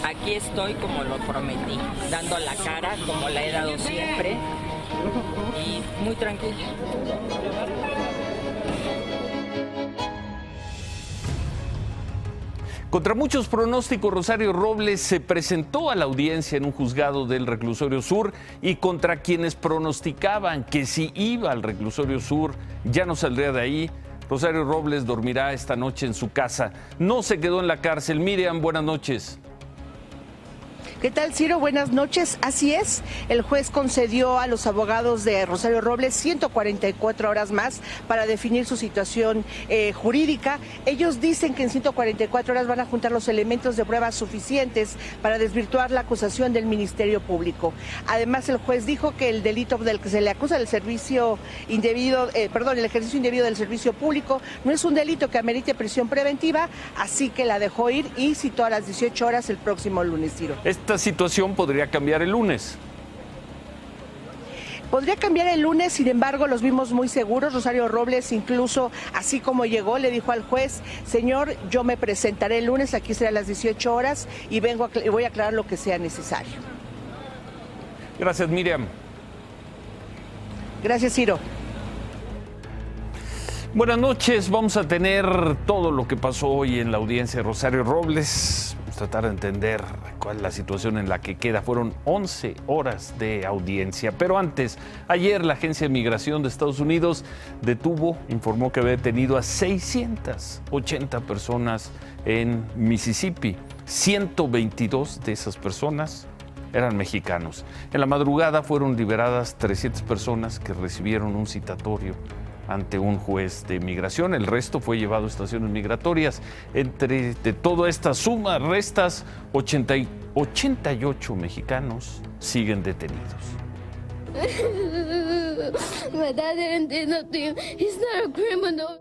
Aquí estoy como lo prometí, dando la cara como la he dado siempre y muy tranquilo. Contra muchos pronósticos, Rosario Robles se presentó a la audiencia en un juzgado del Reclusorio Sur y contra quienes pronosticaban que si iba al Reclusorio Sur ya no saldría de ahí, Rosario Robles dormirá esta noche en su casa. No se quedó en la cárcel. Miriam, buenas noches. ¿Qué tal, Ciro? Buenas noches. Así es, el juez concedió a los abogados de Rosario Robles 144 horas más para definir su situación jurídica. Ellos dicen que en 144 horas van a juntar los elementos de pruebas suficientes para desvirtuar la acusación del Ministerio Público. Además, el juez dijo que el delito del que se le acusa del servicio indebido, el ejercicio indebido del servicio público no es un delito que amerite prisión preventiva, así que la dejó ir y citó a las 18 horas el próximo lunes, Ciro. Esta situación podría cambiar el lunes. Podría cambiar el lunes, sin embargo, los vimos muy seguros. Rosario Robles, incluso así como llegó, le dijo al juez: señor, yo me presentaré el lunes, aquí será a las 18 horas y voy a aclarar lo que sea necesario. Gracias, Miriam. Gracias, Ciro. Buenas noches, vamos a tener todo lo que pasó hoy en la audiencia de Rosario Robles. Vamos a tratar de entender cuál es la situación en la que queda. Fueron 11 horas de audiencia. Pero antes, ayer la Agencia de Migración de Estados Unidos informó que había detenido a 680 personas en Mississippi. 122 de esas personas eran mexicanos. En la madrugada fueron liberadas 300 personas que recibieron un citatorio ante un juez de migración. El resto fue llevado a estaciones migratorias. Entre de toda esta suma restas, 88 mexicanos siguen detenidos. My dad didn't do nothing. He's not a criminal.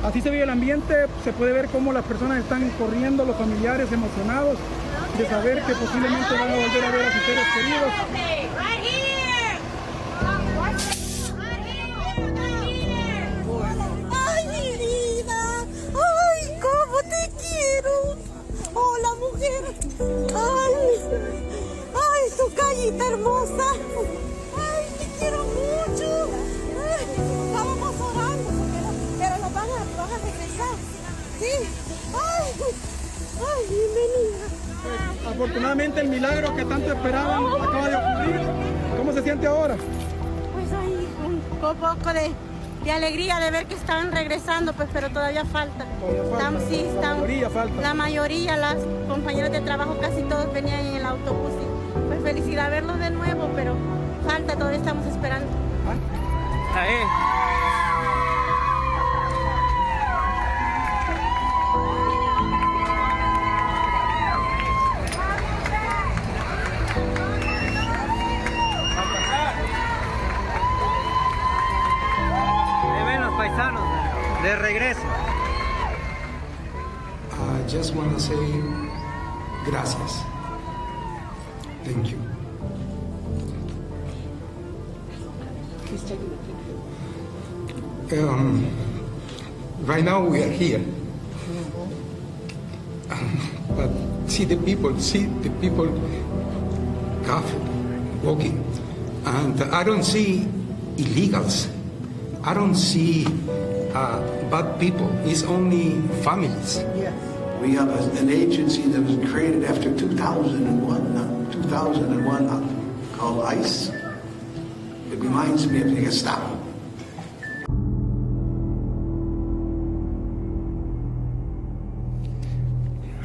Así se vive el ambiente, se puede ver cómo las personas están corriendo, los familiares emocionados de saber que posiblemente van a volver a ver a sus seres queridos. ¡Ay, mi vida! ¡Ay, cómo te quiero! ¡Hola, mujer! ¡Ay, tu callita hermosa! ¡Ay, te quiero mucho! Ay, estábamos orando, pero nos van a regresar. ¿Sí? ¡Ay, bienvenida! Afortunadamente el milagro que tanto esperaban acaba de ocurrir. ¿Cómo se siente ahora? Pues hay un poco de alegría de ver que están regresando, pues, pero todavía falta. La mayoría, las compañeras de trabajo, casi todos venían en el autobús. Y, pues felicidad verlos de nuevo, pero falta, todavía estamos esperando. Paisanos, de regreso. I just want to say gracias. Thank you. Right now we are here. But see the people coughing, walking. And I don't see illegals. I don't see bad people. It's only families. Yes. We have an agency that was created after 2001 called ICE. It reminds me of the Gestapo.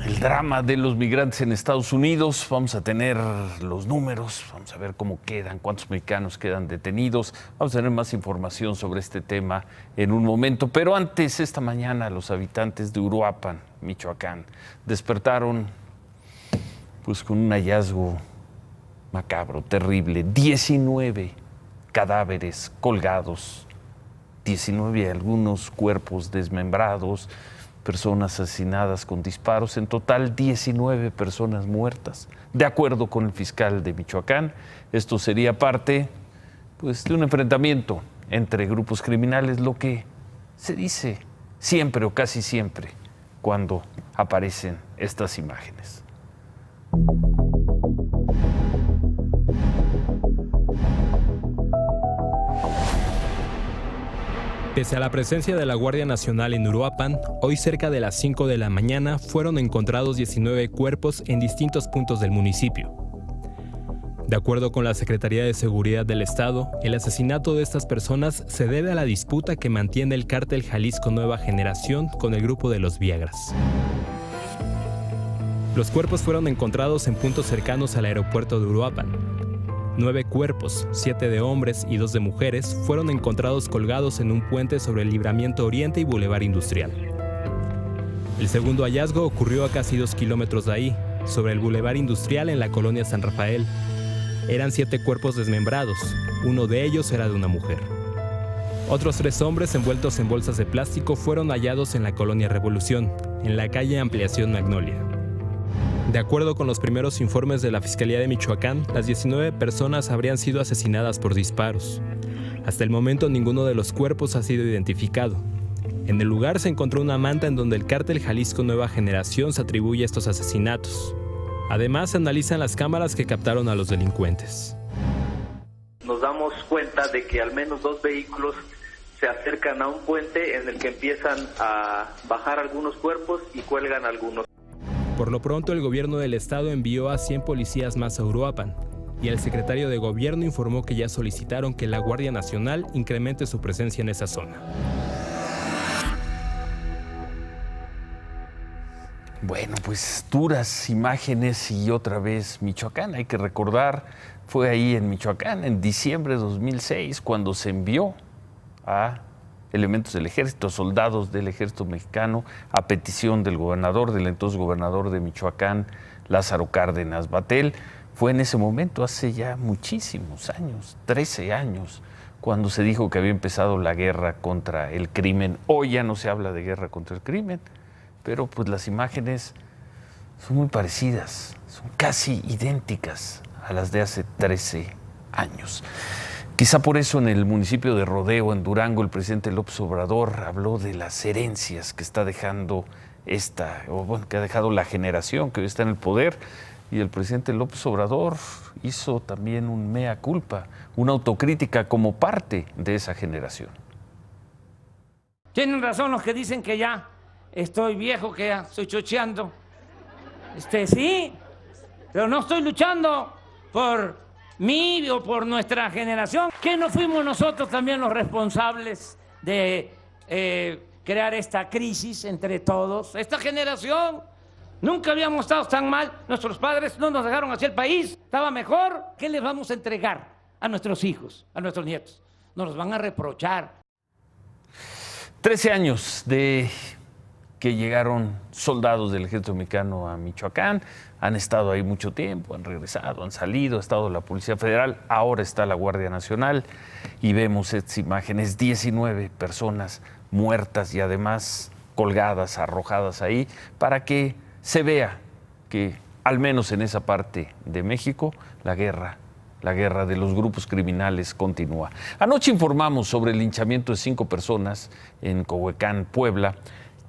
El drama de los migrantes en Estados Unidos. Vamos a tener los números, vamos a ver cómo quedan, cuántos mexicanos quedan detenidos. Vamos a tener más información sobre este tema en un momento. Pero antes, esta mañana, los habitantes de Uruapan, Michoacán, despertaron pues con un hallazgo macabro, terrible. 19 cadáveres colgados 19 y algunos cuerpos desmembrados, personas asesinadas con disparos, en total 19 personas muertas. De acuerdo con el fiscal de Michoacán, esto sería parte pues, de un enfrentamiento entre grupos criminales, lo que se dice siempre o casi siempre cuando aparecen estas imágenes. Pese a la presencia de la Guardia Nacional en Uruapan, hoy cerca de las 5 de la mañana fueron encontrados 19 cuerpos en distintos puntos del municipio. De acuerdo con la Secretaría de Seguridad del Estado, el asesinato de estas personas se debe a la disputa que mantiene el cártel Jalisco Nueva Generación con el grupo de los Viagras. Los cuerpos fueron encontrados en puntos cercanos al aeropuerto de Uruapan. 9 cuerpos, 7 de hombres y 2 de mujeres, fueron encontrados colgados en un puente sobre el Libramiento Oriente y Boulevard Industrial. El segundo hallazgo ocurrió a casi 2 kilómetros de ahí, sobre el Boulevard Industrial en la colonia San Rafael. Eran 7 cuerpos desmembrados, uno de ellos era de una mujer. Otros 3 hombres envueltos en bolsas de plástico fueron hallados en la colonia Revolución, en la calle Ampliación Magnolia. De acuerdo con los primeros informes de la Fiscalía de Michoacán, las 19 personas habrían sido asesinadas por disparos. Hasta el momento ninguno de los cuerpos ha sido identificado. En el lugar se encontró una manta en donde el cártel Jalisco Nueva Generación se atribuye estos asesinatos. Además, se analizan las cámaras que captaron a los delincuentes. Nos damos cuenta de que al menos 2 vehículos se acercan a un puente en el que empiezan a bajar algunos cuerpos y cuelgan algunos. Por lo pronto, el gobierno del estado envió a 100 policías más a Uruapan, y el secretario de Gobierno informó que ya solicitaron que la Guardia Nacional incremente su presencia en esa zona. Bueno, pues duras imágenes y otra vez Michoacán. Hay que recordar, fue ahí en Michoacán en diciembre de 2006 cuando se envió a elementos del ejército, soldados del ejército mexicano, a petición del gobernador, del entonces gobernador de Michoacán, Lázaro Cárdenas Batel. Fue en ese momento, hace ya muchísimos años, 13 años, cuando se dijo que había empezado la guerra contra el crimen. Hoy ya no se habla de guerra contra el crimen, pero pues las imágenes son muy parecidas, son casi idénticas a las de hace 13 años. Quizá por eso en el municipio de Rodeo, en Durango, el presidente López Obrador habló de las herencias que está dejando que ha dejado la generación que hoy está en el poder. Y el presidente López Obrador hizo también un mea culpa, una autocrítica como parte de esa generación. Tienen razón los que dicen que ya estoy viejo, que ya estoy chocheando. Sí, pero no estoy luchando por mí o por nuestra generación. ¿Que no fuimos nosotros también los responsables de crear esta crisis entre todos? Esta generación, nunca habíamos estado tan mal. Nuestros padres no nos dejaron hacia el país. Estaba mejor. ¿Qué les vamos a entregar a nuestros hijos, a nuestros nietos? Nos los van a reprochar. 13 años de que llegaron soldados del ejército mexicano a Michoacán, han estado ahí mucho tiempo, han regresado, han salido, ha estado la Policía Federal, ahora está la Guardia Nacional y vemos estas imágenes, 19 personas muertas y además colgadas, arrojadas ahí, para que se vea que al menos en esa parte de México la guerra de los grupos criminales continúa. Anoche informamos sobre el linchamiento de 5 personas en Cohuecán, Puebla,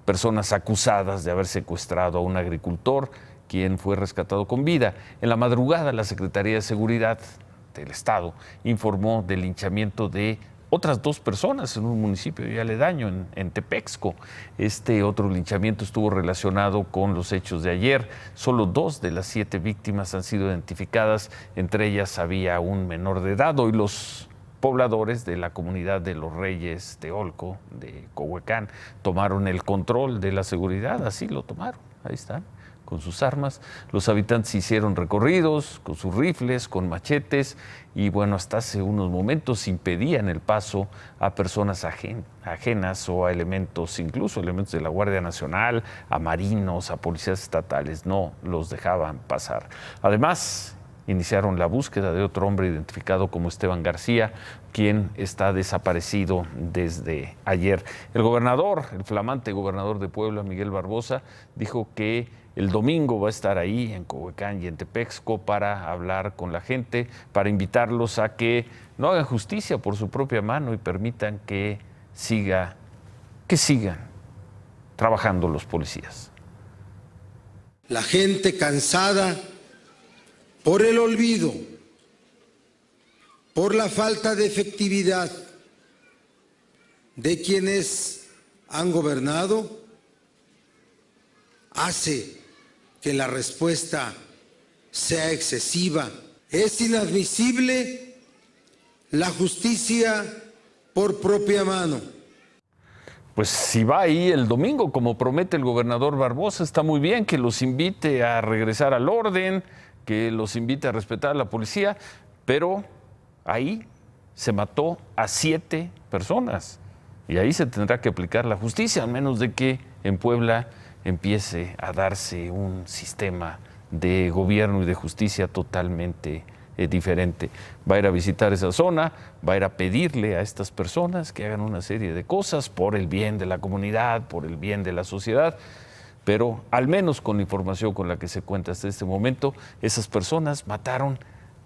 personas acusadas de haber secuestrado a un agricultor, quien fue rescatado con vida. En la madrugada, la Secretaría de Seguridad del Estado informó del linchamiento de otras 2 personas en un municipio ya aledaño, en Tepexco. Este otro linchamiento estuvo relacionado con los hechos de ayer. Solo 2 de las 7 víctimas han sido identificadas. Entre ellas había un menor de edad. Hoy los pobladores de la comunidad de Los Reyes de Olco, de Cohuecán, tomaron el control de la seguridad. Así lo tomaron. Ahí están, con sus armas. Los habitantes hicieron recorridos con sus rifles, con machetes y bueno, hasta hace unos momentos impedían el paso a personas ajenas o a elementos, incluso elementos de la Guardia Nacional, a marinos, a policías estatales. No los dejaban pasar. Además, iniciaron la búsqueda de otro hombre identificado como Esteban García, quien está desaparecido desde ayer. El gobernador, el flamante gobernador de Puebla, Miguel Barbosa, dijo que el domingo va a estar ahí en Cohuacán y en Tepexco para hablar con la gente, para invitarlos a que no hagan justicia por su propia mano y permitan que sigan trabajando los policías. La gente cansada por el olvido, por la falta de efectividad de quienes han gobernado, hace que la respuesta sea excesiva. Es inadmisible la justicia por propia mano. Pues si va ahí el domingo, como promete el gobernador Barbosa, está muy bien que los invite a regresar al orden, que los invite a respetar a la policía, pero ahí se mató a 7 personas y ahí se tendrá que aplicar la justicia, a menos de que en Puebla empiece a darse un sistema de gobierno y de justicia totalmente diferente. Va a ir a visitar esa zona, va a ir a pedirle a estas personas que hagan una serie de cosas por el bien de la comunidad, por el bien de la sociedad, pero al menos con la información con la que se cuenta hasta este momento, esas personas mataron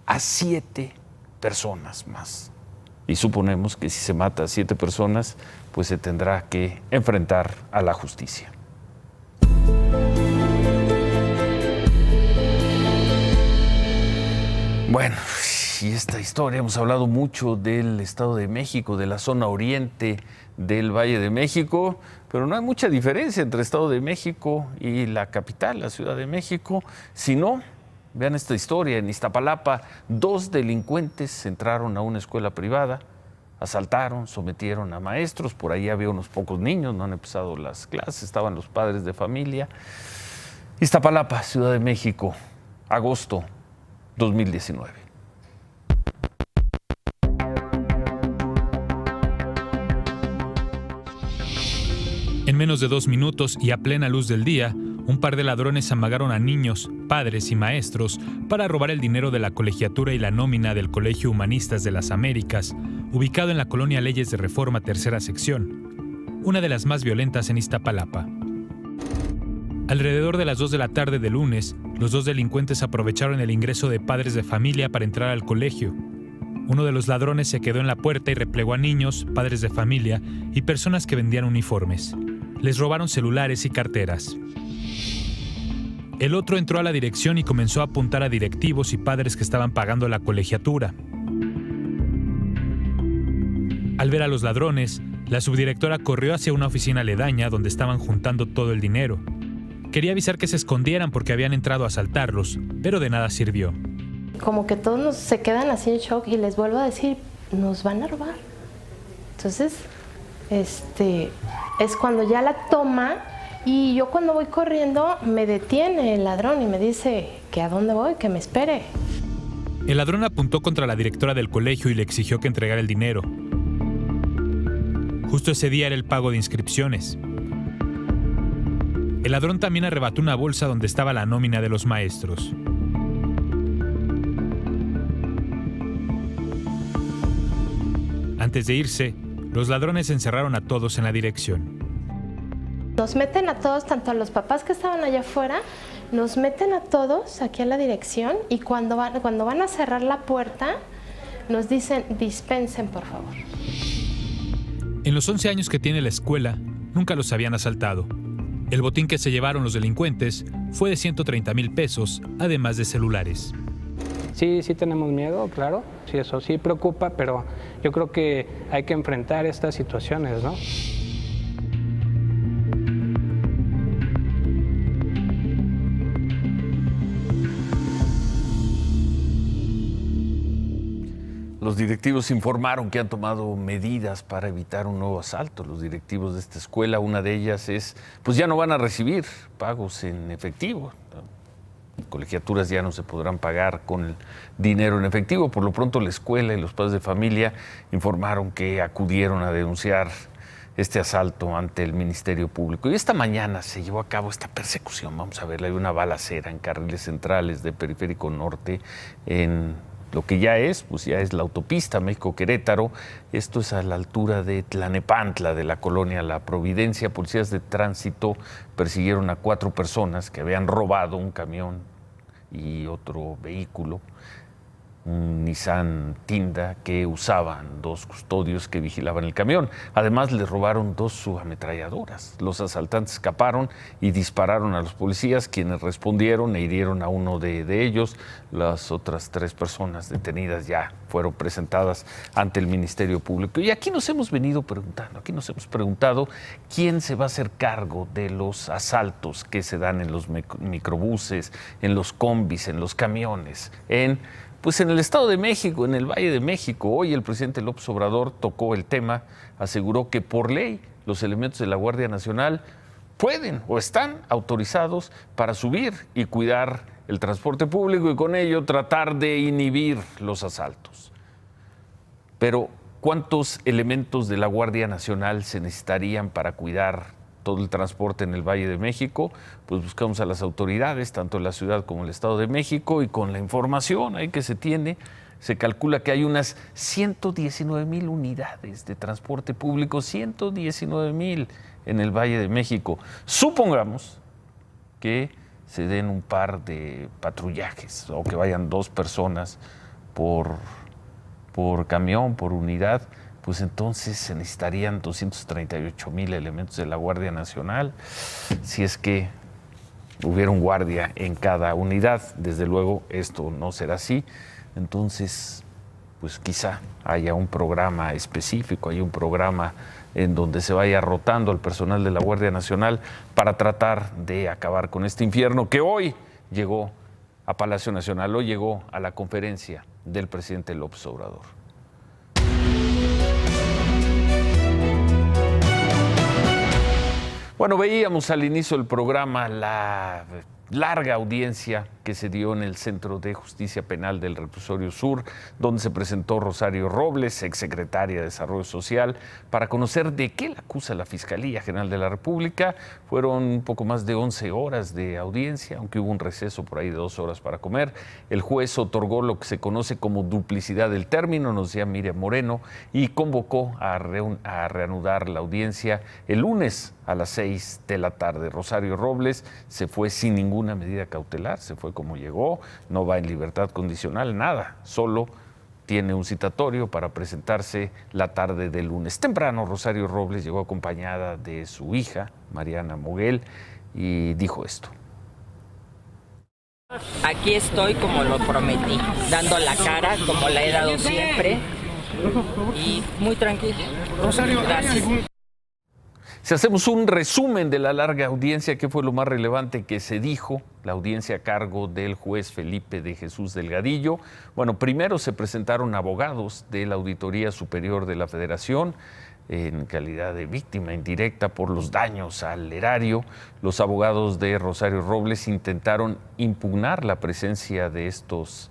a 7 personas más. Y suponemos que si se mata a 7 personas, pues se tendrá que enfrentar a la justicia. Bueno, y esta historia, hemos hablado mucho del Estado de México, de la zona oriente del Valle de México, pero no hay mucha diferencia entre Estado de México y la capital, la Ciudad de México. Si no, vean esta historia. En Iztapalapa, 2 delincuentes entraron a una escuela privada, asaltaron, sometieron a maestros. Por ahí había unos pocos niños, no han empezado las clases, estaban los padres de familia. Iztapalapa, Ciudad de México, agosto 2019. En menos de 2 minutos y a plena luz del día, un par de ladrones amagaron a niños, padres y maestros para robar el dinero de la colegiatura y la nómina del Colegio Humanistas de las Américas, ubicado en la colonia Leyes de Reforma, tercera sección, una de las más violentas en Iztapalapa. Alrededor de las 2 de la tarde de lunes, los 2 delincuentes aprovecharon el ingreso de padres de familia para entrar al colegio. Uno de los ladrones se quedó en la puerta y replegó a niños, padres de familia y personas que vendían uniformes. Les robaron celulares y carteras. El otro entró a la dirección y comenzó a apuntar a directivos y padres que estaban pagando la colegiatura. Al ver a los ladrones, la subdirectora corrió hacia una oficina aledaña donde estaban juntando todo el dinero. Quería avisar que se escondieran porque habían entrado a asaltarlos, pero de nada sirvió. Como que todos se quedan así en shock y les vuelvo a decir, nos van a robar. Entonces, es cuando ya la toma y yo cuando voy corriendo me detiene el ladrón y me dice que a dónde voy, que me espere. El ladrón apuntó contra la directora del colegio y le exigió que entregara el dinero. Justo ese día era el pago de inscripciones. El ladrón también arrebató una bolsa donde estaba la nómina de los maestros. Antes de irse, los ladrones encerraron a todos en la dirección. Nos meten a todos, tanto a los papás que estaban allá afuera, nos meten a todos aquí a la dirección y cuando van a cerrar la puerta, nos dicen, dispensen, por favor. En los 11 años que tiene la escuela, nunca los habían asaltado. El botín que se llevaron los delincuentes fue de 130,000 pesos, además de celulares. Sí tenemos miedo, claro, sí, eso sí preocupa, pero yo creo que hay que enfrentar estas situaciones, ¿no? Los directivos informaron que han tomado medidas para evitar un nuevo asalto. Los directivos de esta escuela, una de ellas es, pues ya no van a recibir pagos en efectivo. Colegiaturas ya no se podrán pagar con el dinero en efectivo. Por lo pronto la escuela y los padres de familia informaron que acudieron a denunciar este asalto ante el Ministerio Público. Y esta mañana se llevó a cabo esta persecución. Vamos a ver, hay una balacera en carriles centrales de Periférico Norte, en lo que ya es la autopista México-Querétaro. Esto es a la altura de Tlanepantla, de la colonia La Providencia. Policías de tránsito persiguieron a 4 personas que habían robado un camión y otro vehículo, un Nissan Tinda, que usaban 2 custodios que vigilaban el camión. Además, les robaron 2 subametralladoras. Los asaltantes escaparon y dispararon a los policías, quienes respondieron e hirieron a uno de ellos. Las otras 3 personas detenidas ya fueron presentadas ante el Ministerio Público. Y aquí nos hemos venido preguntado quién se va a hacer cargo de los asaltos que se dan en los microbuses, en los combis, en los camiones, pues en el Estado de México, en el Valle de México. Hoy el presidente López Obrador tocó el tema, aseguró que por ley los elementos de la Guardia Nacional pueden o están autorizados para subir y cuidar el transporte público y con ello tratar de inhibir los asaltos. Pero, ¿cuántos elementos de la Guardia Nacional se necesitarían para cuidar todo el transporte en el Valle de México? Pues buscamos a las autoridades, tanto en la ciudad como en el Estado de México, y con la información ahí que se tiene, se calcula que hay unas 119,000 unidades de transporte público, 119,000 en el Valle de México. Supongamos que se den un par de patrullajes o que vayan 2 personas por camión, por unidad, pues entonces se necesitarían 238,000 elementos de la Guardia Nacional, si es que hubiera un guardia en cada unidad. Desde luego esto no será así, entonces pues quizá haya un programa específico, haya un programa en donde se vaya rotando al personal de la Guardia Nacional para tratar de acabar con este infierno que hoy llegó a Palacio Nacional, hoy llegó a la conferencia del presidente López Obrador. Bueno, veíamos al inicio del programa la larga audiencia que se dio en el Centro de Justicia Penal del Reclusorio Sur, donde se presentó Rosario Robles, exsecretaria de Desarrollo Social, para conocer de qué la acusa la Fiscalía General de la República. Fueron un poco más de 11 horas de audiencia, aunque hubo un receso por ahí de 2 horas para comer. El juez otorgó lo que se conoce como duplicidad del término, nos decía Miriam Moreno, y convocó a reanudar la audiencia el lunes a las 6 de la tarde. Rosario Robles se fue sin ninguna medida cautelar, se fue como llegó, no va en libertad condicional, nada, solo tiene un citatorio para presentarse la tarde del lunes. Temprano, Rosario Robles llegó acompañada de su hija, Mariana Moguel, y dijo esto. Aquí estoy como lo prometí, dando la cara como la he dado siempre y muy tranquila. Rosario, gracias. Si hacemos un resumen de la larga audiencia, ¿qué fue lo más relevante que se dijo? La audiencia a cargo del juez Felipe de Jesús Delgadillo. Bueno, primero se presentaron abogados de la Auditoría Superior de la Federación en calidad de víctima indirecta por los daños al erario. Los abogados de Rosario Robles intentaron impugnar la presencia de estos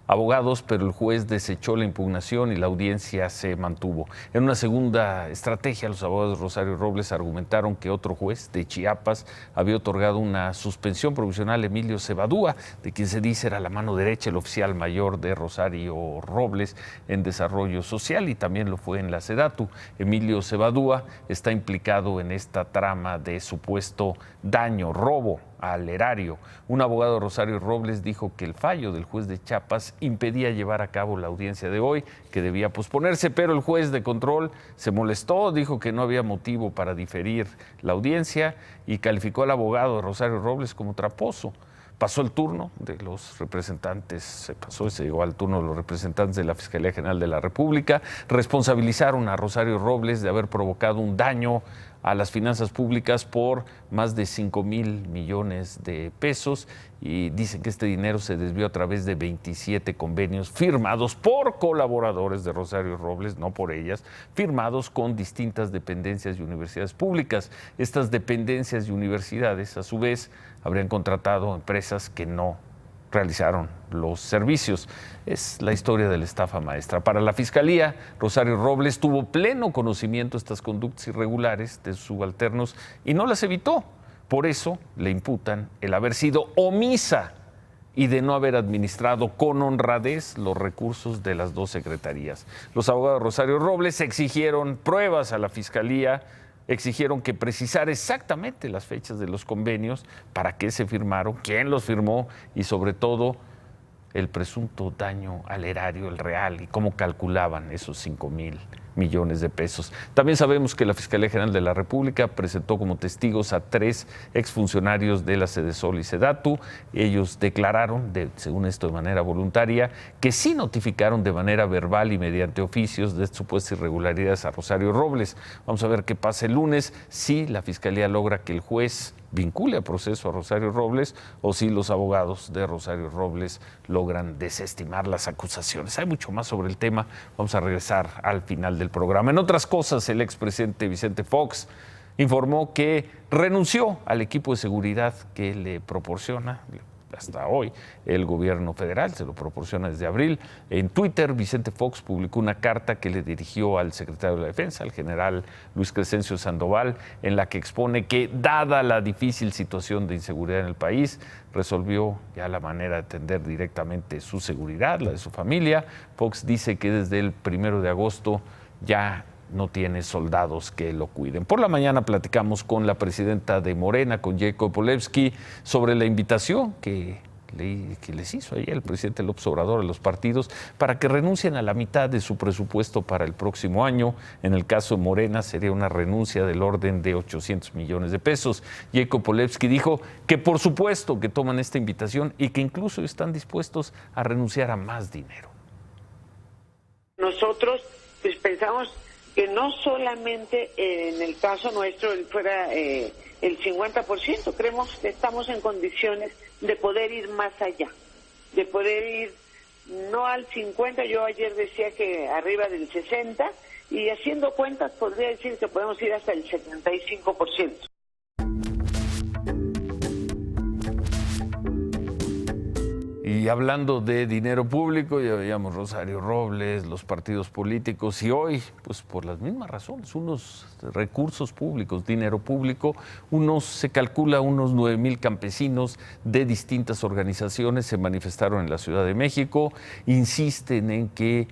abogados, pero el juez desechó la impugnación y la audiencia se mantuvo. En una segunda estrategia, los abogados de Rosario Robles argumentaron que otro juez de Chiapas había otorgado una suspensión provisional a Emilio Cebadúa, de quien se dice era la mano derecha, el oficial mayor de Rosario Robles en desarrollo social, y también lo fue en la SEDATU. Emilio Cebadúa está implicado en esta trama de supuesto daño, robo al erario. Un abogado de Rosario Robles dijo que el fallo del juez de Chiapas impedía llevar a cabo la audiencia de hoy, que debía posponerse, pero el juez de control se molestó, dijo que no había motivo para diferir la audiencia y calificó al abogado de Rosario Robles como traposo. Pasó el turno de los representantes, se llegó al turno de los representantes de la Fiscalía General de la República. Responsabilizaron a Rosario Robles de haber provocado un daño a las finanzas públicas por más de 5,000 millones de pesos, y dicen que este dinero se desvió a través de 27 convenios firmados por colaboradores de Rosario Robles, no por ellas, firmados con distintas dependencias y universidades públicas. Estas dependencias y universidades, a su vez, habrían contratado empresas que no realizaron los servicios. Es la historia de la estafa maestra. Para la Fiscalía, Rosario Robles tuvo pleno conocimiento de estas conductas irregulares de sus subalternos y no las evitó. Por eso le imputan el haber sido omisa y de no haber administrado con honradez los recursos de las dos secretarías. Los abogados de Rosario Robles exigieron pruebas a la Fiscalía, exigieron que precisara exactamente las fechas de los convenios, para qué se firmaron, quién los firmó y sobre todo el presunto daño al erario, el real, y cómo calculaban esos 5,000 millones de pesos. También sabemos que la Fiscalía General de la República presentó como testigos a 3 exfuncionarios de la Sedesol y Sedatu. Ellos declararon, según esto de manera voluntaria, que sí notificaron de manera verbal y mediante oficios de supuestas irregularidades a Rosario Robles. Vamos a ver qué pasa el lunes, si la Fiscalía logra que el juez vincule a proceso a Rosario Robles o si los abogados de Rosario Robles logran desestimar las acusaciones. Hay mucho más sobre el tema, vamos a regresar al final del programa. En otras cosas, el expresidente Vicente Fox informó que renunció al equipo de seguridad que le proporciona hasta hoy el gobierno federal, se lo proporciona desde abril. En Twitter, Vicente Fox publicó una carta que le dirigió al secretario de la Defensa, al general Luis Crescencio Sandoval, en la que expone que, dada la difícil situación de inseguridad en el país, resolvió ya la manera de atender directamente su seguridad, la de su familia. Fox dice que desde el 1 de agosto ya no tiene soldados que lo cuiden. Por la mañana platicamos con la presidenta de Morena, con Jacob Polevsky, sobre la invitación que les hizo ayer el presidente López Obrador a los partidos para que renuncien a la mitad de su presupuesto para el próximo año. En el caso de Morena sería una renuncia del orden de 800 millones de pesos. Jacob Polevsky dijo que por supuesto que toman esta invitación y que incluso están dispuestos a renunciar a más dinero. Nosotros pues pensamos que no solamente en el caso nuestro fuera el 50%, creemos que estamos en condiciones de poder ir más allá, de poder ir no al 50%, yo ayer decía que arriba del 60%, y haciendo cuentas podría decir que podemos ir hasta el 75%. Y hablando de dinero público, ya veíamos Rosario Robles, los partidos políticos, y hoy, pues por las mismas razones, unos recursos públicos, dinero público, se calcula unos 9,000 campesinos de distintas organizaciones se manifestaron en la Ciudad de México, insisten en que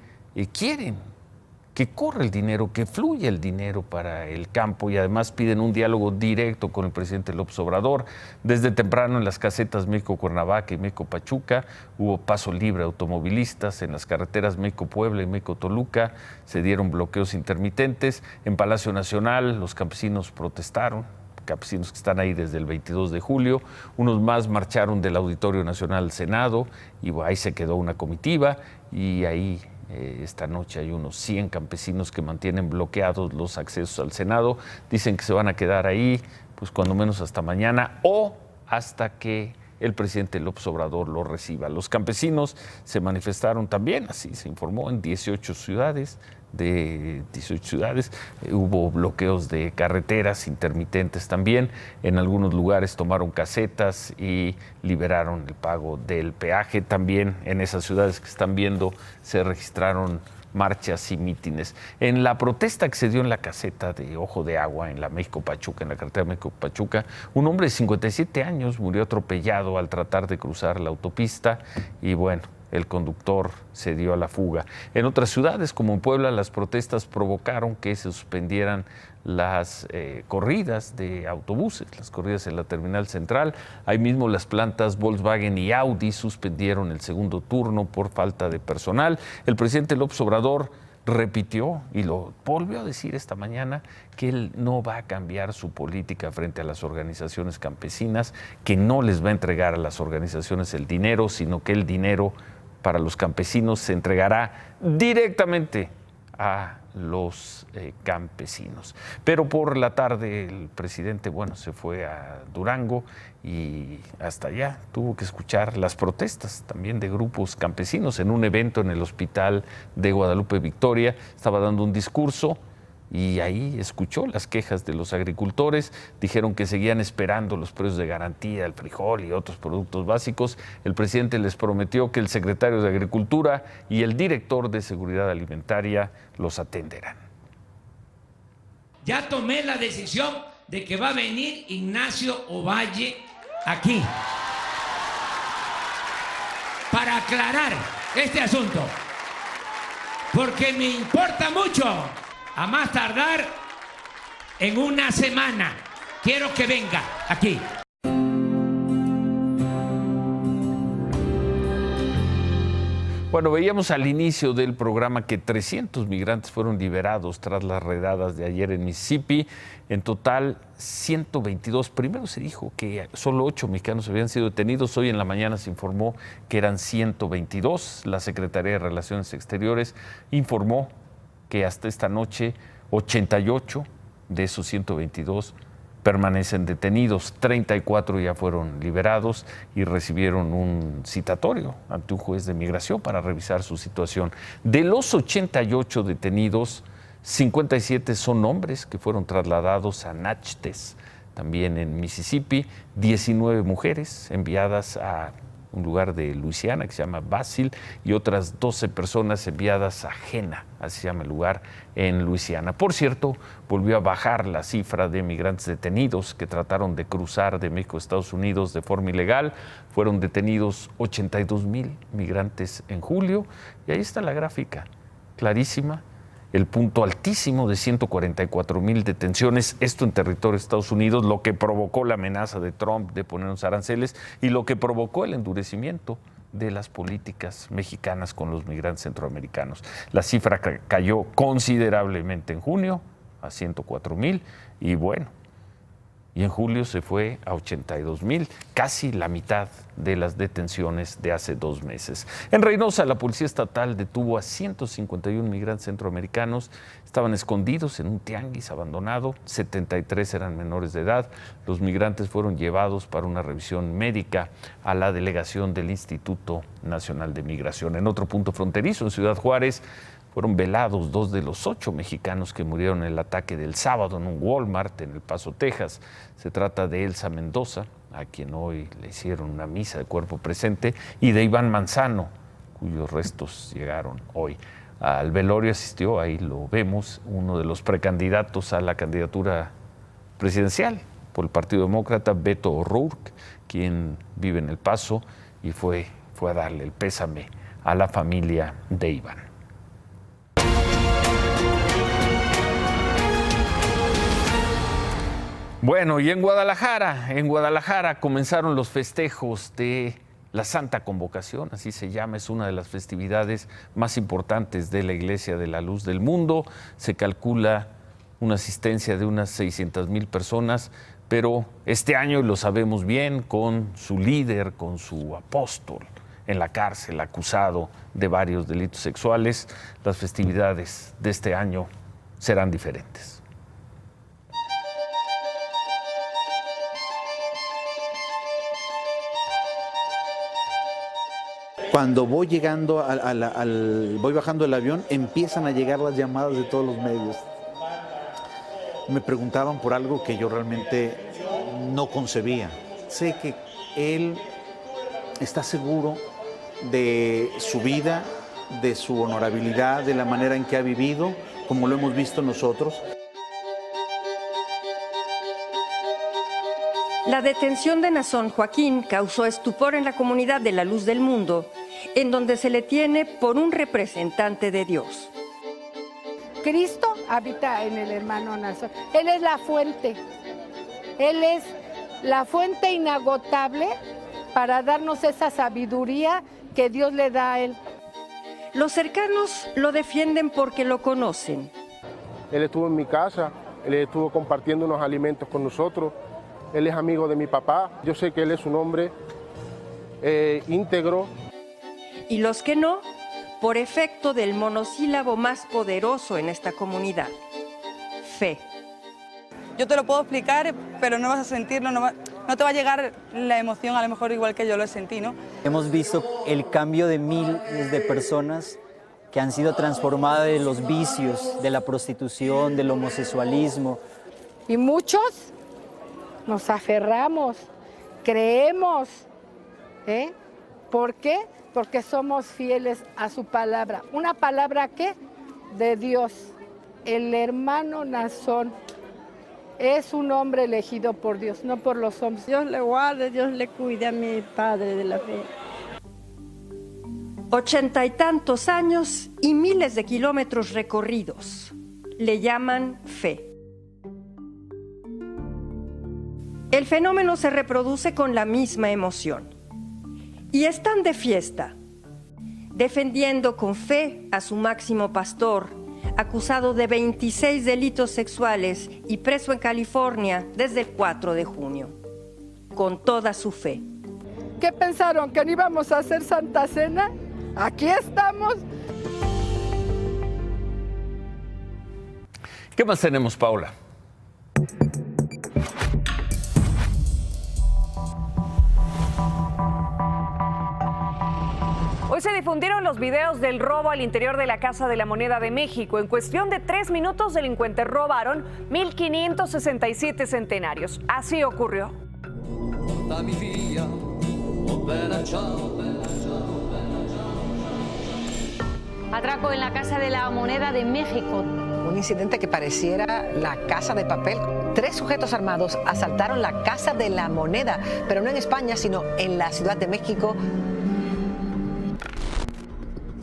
quieren que corra el dinero, que fluya el dinero para el campo, y además piden un diálogo directo con el presidente López Obrador. Desde temprano en las casetas México-Cuernavaca y México-Pachuca hubo paso libre a automovilistas. En las carreteras México-Puebla y México-Toluca se dieron bloqueos intermitentes. En Palacio Nacional los campesinos protestaron, campesinos que están ahí desde el 22 de julio. Unos más marcharon del Auditorio Nacional al Senado y ahí se quedó una comitiva, y ahí esta noche hay unos 100 campesinos que mantienen bloqueados los accesos al Senado. Dicen que se van a quedar ahí, pues cuando menos hasta mañana o hasta que el presidente López Obrador lo reciba. Los campesinos se manifestaron también, así se informó, en 18 ciudades. Hubo bloqueos de carreteras intermitentes también. En algunos lugares tomaron casetas y liberaron el pago del peaje. También en esas ciudades que están viendo se registraron marchas y mítines. En la protesta que se dio en la caseta de Ojo de Agua, en la México-Pachuca, en la carretera México-Pachuca, un hombre de 57 años murió atropellado al tratar de cruzar la autopista y bueno, el conductor se dio a la fuga. En otras ciudades, como en Puebla, las protestas provocaron que se suspendieran las corridas de autobuses, las corridas en la terminal central. Ahí mismo las plantas Volkswagen y Audi suspendieron el segundo turno por falta de personal. El presidente López Obrador repitió y lo volvió a decir esta mañana que él no va a cambiar su política frente a las organizaciones campesinas, que no les va a entregar a las organizaciones el dinero, sino que el dinero para los campesinos se entregará directamente a los campesinos. Pero por la tarde el presidente, se fue a Durango y hasta allá tuvo que escuchar las protestas también de grupos campesinos. En un evento en el hospital de Guadalupe Victoria estaba dando un discurso y ahí escuchó las quejas de los agricultores. Dijeron que seguían esperando los precios de garantía, el frijol y otros productos básicos. El presidente les prometió que el secretario de Agricultura y el director de Seguridad Alimentaria los atenderán. Ya tomé la decisión de que va a venir Ignacio Ovalle aquí para aclarar este asunto, porque me importa mucho. A más tardar en una semana quiero que venga aquí. Bueno, veíamos al inicio del programa que 300 migrantes fueron liberados tras las redadas de ayer en Mississippi. En total, 122. Primero se dijo que solo 8 mexicanos habían sido detenidos. Hoy en la mañana se informó que eran 122. La Secretaría de Relaciones Exteriores informó que hasta esta noche 88 de esos 122 permanecen detenidos, 34 ya fueron liberados y recibieron un citatorio ante un juez de migración para revisar su situación. De los 88 detenidos, 57 son hombres que fueron trasladados a Natchez, también en Mississippi, 19 mujeres enviadas a un lugar de Luisiana que se llama Basil, y otras 12 personas enviadas a Jena, así se llama el lugar, en Luisiana. Por cierto, volvió a bajar la cifra de migrantes detenidos que trataron de cruzar de México a Estados Unidos de forma ilegal. Fueron detenidos 82,000 migrantes en julio, y ahí está la gráfica, clarísima. El punto altísimo de 144,000 detenciones, esto en territorio de Estados Unidos, lo que provocó la amenaza de Trump de poner unos aranceles y lo que provocó el endurecimiento de las políticas mexicanas con los migrantes centroamericanos. La cifra cayó considerablemente en junio a 104,000 y bueno, y en julio se fue a 82,000, casi la mitad de las detenciones de hace 2 meses. En Reynosa, la Policía Estatal detuvo a 151 migrantes centroamericanos. Estaban escondidos en un tianguis abandonado, 73 eran menores de edad. Los migrantes fueron llevados para una revisión médica a la delegación del Instituto Nacional de Migración. En otro punto fronterizo, en Ciudad Juárez, fueron velados 2 de los 8 mexicanos que murieron en el ataque del sábado en un Walmart en El Paso, Texas. Se trata de Elsa Mendoza, a quien hoy le hicieron una misa de cuerpo presente, y de Iván Manzano, cuyos restos llegaron hoy. Al velorio asistió, ahí lo vemos, uno de los precandidatos a la candidatura presidencial por el Partido Demócrata, Beto O'Rourke, quien vive en El Paso, y fue a darle el pésame a la familia de Iván. Bueno, y en Guadalajara comenzaron los festejos de la Santa Convocación, así se llama, es una de las festividades más importantes de la Iglesia de la Luz del Mundo. Se calcula una asistencia de unas 600,000 personas, pero este año, lo sabemos bien, con su líder, con su apóstol en la cárcel, acusado de varios delitos sexuales, las festividades de este año serán diferentes. Cuando voy llegando voy bajando del avión, empiezan a llegar las llamadas de todos los medios. Me preguntaban por algo que yo realmente no concebía. Sé que él está seguro de su vida, de su honorabilidad, de la manera en que ha vivido, como lo hemos visto nosotros. La detención de Nazón Joaquín causó estupor en la comunidad de la Luz del Mundo, en donde se le tiene por un representante de Dios. Cristo habita en el hermano Nazón. Él es la fuente. Él es la fuente inagotable para darnos esa sabiduría que Dios le da a él. Los cercanos lo defienden porque lo conocen. Él estuvo en mi casa, él estuvo compartiendo unos alimentos con nosotros. Él es amigo de mi papá. Yo sé que él es un hombre íntegro. Y los que no, por efecto del monosílabo más poderoso en esta comunidad: fe. Yo te lo puedo explicar, pero no vas a sentirlo, no te va a llegar la emoción a lo mejor igual que yo lo sentí, ¿no? Hemos visto el cambio de miles de personas que han sido transformadas de los vicios, de la prostitución, del homosexualismo. Y muchos nos aferramos, creemos. ¿Por qué? Porque somos fieles a su palabra. ¿Una palabra qué? De Dios. El hermano Nazón es un hombre elegido por Dios, no por los hombres. Dios le guarde, Dios le cuide a mi padre de la fe. 80 y tantos años y miles de kilómetros recorridos. Le llaman fe. El fenómeno se reproduce con la misma emoción. Y están de fiesta, defendiendo con fe a su máximo pastor, acusado de 26 delitos sexuales y preso en California desde el 4 de junio, con toda su fe. ¿Qué pensaron? ¿Que no íbamos a hacer Santa Cena? Aquí estamos. ¿Qué más tenemos, Paula? Hoy se difundieron los videos del robo al interior de la Casa de la Moneda de México. En cuestión de 3 minutos, delincuentes robaron 1.567 centenarios. Así ocurrió. Atraco en la Casa de la Moneda de México. Un incidente que pareciera la Casa de Papel. 3 sujetos armados asaltaron la Casa de la Moneda, pero no en España, sino en la Ciudad de México.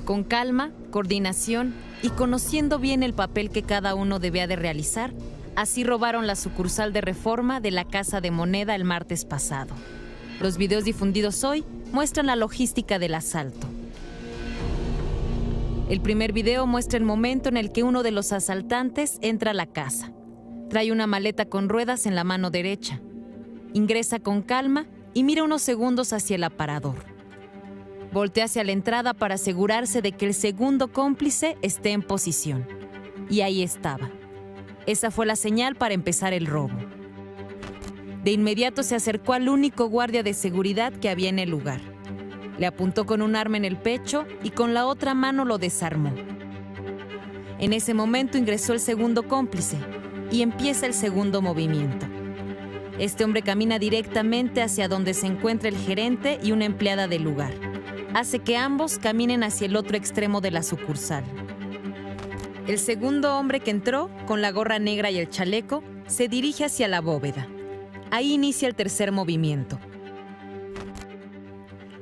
Con calma, coordinación y conociendo bien el papel que cada uno debía de realizar, así robaron la sucursal de Reforma de la Casa de Moneda el martes pasado. Los videos difundidos hoy muestran la logística del asalto. El primer video muestra el momento en el que uno de los asaltantes entra a la casa. Trae una maleta con ruedas en la mano derecha. Ingresa con calma y mira unos segundos hacia el aparador. Voltea hacia la entrada para asegurarse de que el segundo cómplice esté en posición. Y ahí estaba. Esa fue la señal para empezar el robo. De inmediato se acercó al único guardia de seguridad que había en el lugar. Le apuntó con un arma en el pecho y con la otra mano lo desarmó. En ese momento ingresó el segundo cómplice y empieza el segundo movimiento. Este hombre camina directamente hacia donde se encuentra el gerente y una empleada del lugar. Hace que ambos caminen hacia el otro extremo de la sucursal. El segundo hombre que entró, con la gorra negra y el chaleco, se dirige hacia la bóveda. Ahí inicia el tercer movimiento.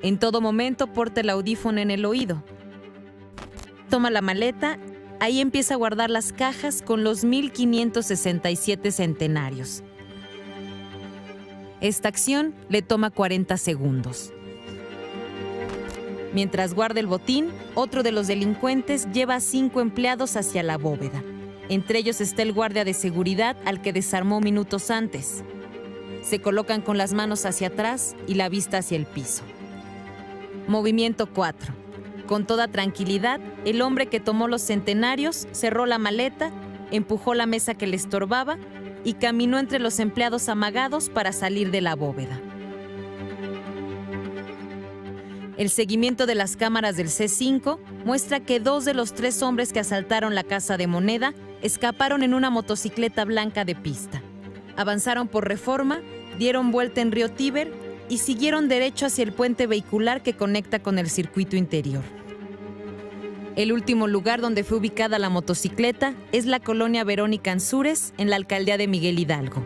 En todo momento porta el audífono en el oído. Toma la maleta, ahí empieza a guardar las cajas con los 1.567 centenarios. Esta acción le toma 40 segundos. Mientras guarda el botín, otro de los delincuentes lleva a 5 empleados hacia la bóveda. Entre ellos está el guardia de seguridad al que desarmó minutos antes. Se colocan con las manos hacia atrás y la vista hacia el piso. Movimiento 4. Con toda tranquilidad, el hombre que tomó los centenarios cerró la maleta, empujó la mesa que le estorbaba y caminó entre los empleados amagados para salir de la bóveda. El seguimiento de las cámaras del C5 muestra que 2 de los 3 hombres que asaltaron la Casa de Moneda escaparon en una motocicleta blanca de pista. Avanzaron por Reforma, dieron vuelta en Río Tíber y siguieron derecho hacia el puente vehicular que conecta con el circuito interior. El último lugar donde fue ubicada la motocicleta es la colonia Verónica Ansúrez, en la alcaldía de Miguel Hidalgo.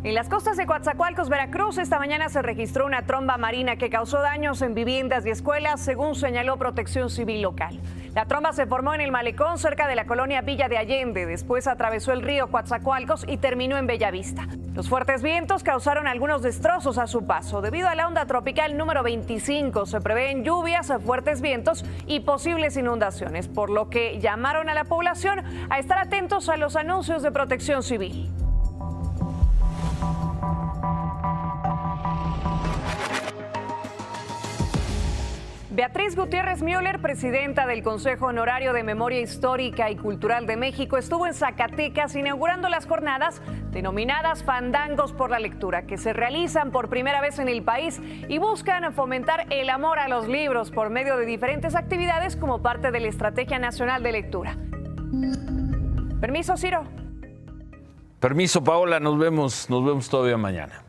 En las costas de Coatzacoalcos, Veracruz, esta mañana se registró una tromba marina que causó daños en viviendas y escuelas, según señaló Protección Civil local. La tromba se formó en el malecón cerca de la colonia Villa de Allende, después atravesó el río Coatzacoalcos y terminó en Bellavista. Los fuertes vientos causaron algunos destrozos a su paso. Debido a la onda tropical número 25, se prevén lluvias, fuertes vientos y posibles inundaciones, por lo que llamaron a la población a estar atentos a los anuncios de Protección Civil. Beatriz Gutiérrez Müller, presidenta del Consejo Honorario de Memoria Histórica y Cultural de México, estuvo en Zacatecas inaugurando las jornadas denominadas Fandangos por la Lectura, que se realizan por primera vez en el país y buscan fomentar el amor a los libros por medio de diferentes actividades como parte de la Estrategia Nacional de Lectura. Permiso, Ciro. Permiso, Paola, nos vemos todavía mañana.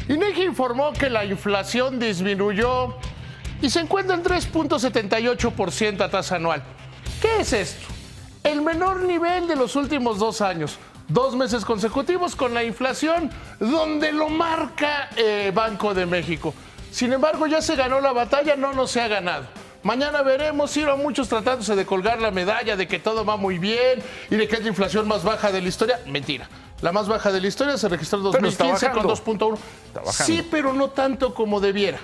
INEGI informó que la inflación disminuyó y se encuentra en 3.78% a tasa anual. ¿Qué es esto? El menor nivel de los últimos 2 años. 2 meses consecutivos con la inflación, donde lo marca Banco de México. Sin embargo, ya se ganó la batalla, no se ha ganado. Mañana veremos, a muchos tratándose de colgar la medalla de que todo va muy bien y de que es la inflación más baja de la historia. Mentira. La más baja de la historia se registró en 2015 con 2.1. Sí, pero no tanto como debiera.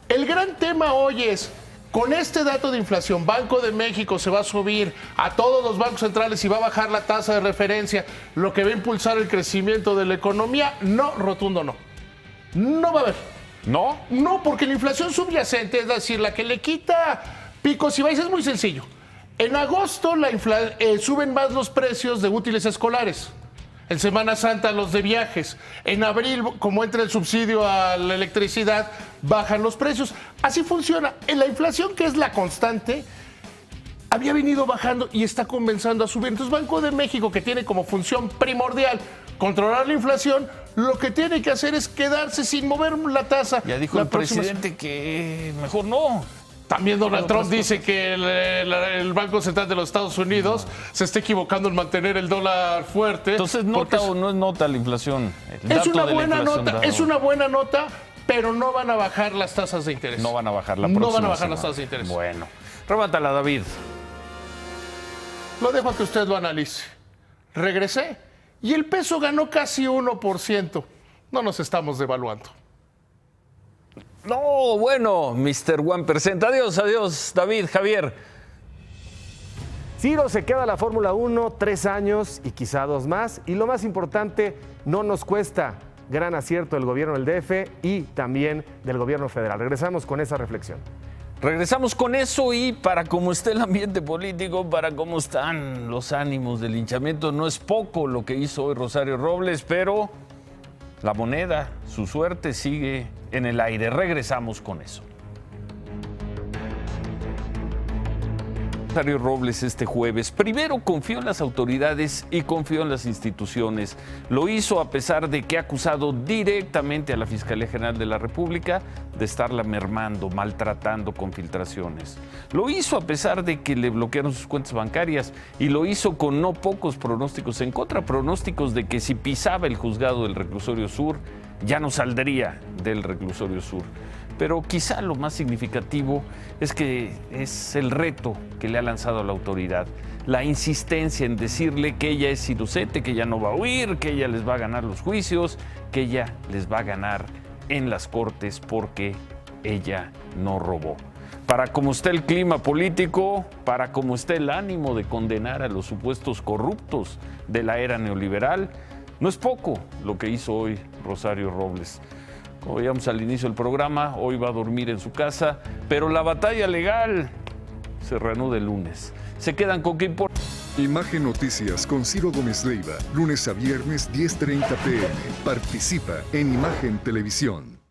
El gran tema hoy es, con este dato de inflación, Banco de México se va a subir a todos los bancos centrales y va a bajar la tasa de referencia, lo que va a impulsar el crecimiento de la economía. No, rotundo no. No va a haber. ¿No? No, porque la inflación subyacente, es decir, la que le quita picos y valles, es muy sencillo. En agosto suben más los precios de útiles escolares. En Semana Santa los de viajes. En abril, como entra el subsidio a la electricidad, bajan los precios. Así funciona. En la inflación, que es la constante, había venido bajando y está comenzando a subir. Entonces, Banco de México, que tiene como función primordial controlar la inflación, lo que tiene que hacer es quedarse sin mover la tasa. Ya dijo el presidente que mejor no. También Donald Trump dice que el Banco Central de los Estados Unidos se está equivocando en mantener el dólar fuerte. Entonces, ¿nota o no es nota la inflación? Es una buena nota, pero no van a bajar las tasas de interés. No van a bajar la próxima No van a bajar semana. las tasas de interés. Bueno, remátala, David. Lo dejo a que usted lo analice. Regresé y el peso ganó casi 1%. No nos estamos devaluando. No, bueno, Mr. 1%. Adiós, David, Javier. Ciro se queda la Fórmula 1 3 años y quizá 2 más. Y lo más importante, no nos cuesta. Gran acierto del gobierno del DF y también del gobierno federal. Regresamos con esa reflexión. Regresamos con eso y para cómo está el ambiente político, para cómo están los ánimos del linchamiento, no es poco lo que hizo hoy Rosario Robles, pero la moneda, su suerte sigue en el aire. Regresamos con eso. Rosario Robles este jueves primero confió en las autoridades y confió en las instituciones. Lo hizo a pesar de que ha acusado directamente a la Fiscalía General de la República de estarla mermando, maltratando con filtraciones. Lo hizo a pesar de que le bloquearon sus cuentas bancarias y lo hizo con no pocos pronósticos en contra, pronósticos de que si pisaba el juzgado del Reclusorio Sur, ya no saldría del Reclusorio Sur. Pero quizá lo más significativo es que es el reto que le ha lanzado a la autoridad. La insistencia en decirle que ella es inocente, que ella no va a huir, que ella les va a ganar los juicios, que ella les va a ganar en las cortes porque ella no robó. Para como está el clima político, para como está el ánimo de condenar a los supuestos corruptos de la era neoliberal, no es poco lo que hizo hoy Rosario Robles. Como veíamos al inicio del programa, hoy va a dormir en su casa, pero la batalla legal se reanuda el lunes. Se quedan con qué importa. Imagen Noticias con Ciro Gómez Leiva, lunes a viernes 10:30 p.m. Participa en Imagen Televisión.